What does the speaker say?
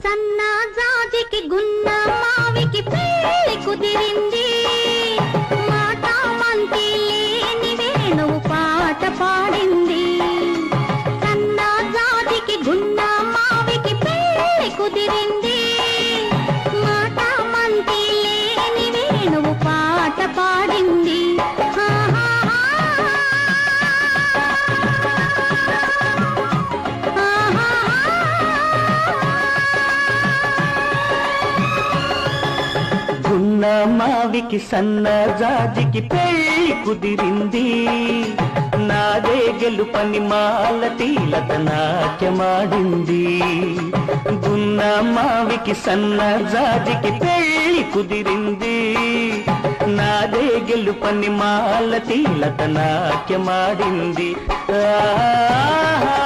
సన్నా జాజికి గున్న మావికి పెళ్లి కుదిరింది, మాట మంతి లేని వేణువు పాట పాడింది. సన్నా జాజికి గున్న మావికి పెళ్లి కుదిరింది, మాట మంతి లేని వేణువు పాట పాడింది. గున్న మావికి సన్న జాజికి పెళ్లి కుదిరింది, నాదే గెలుపని మాలతి లత నాట్యమాడింది. గున్న మావికి సన్న జాజికి పెళ్లి కుదిరింది, నాదే గెలుపని మాలతి లత నాట్యమాడింది. ఆహా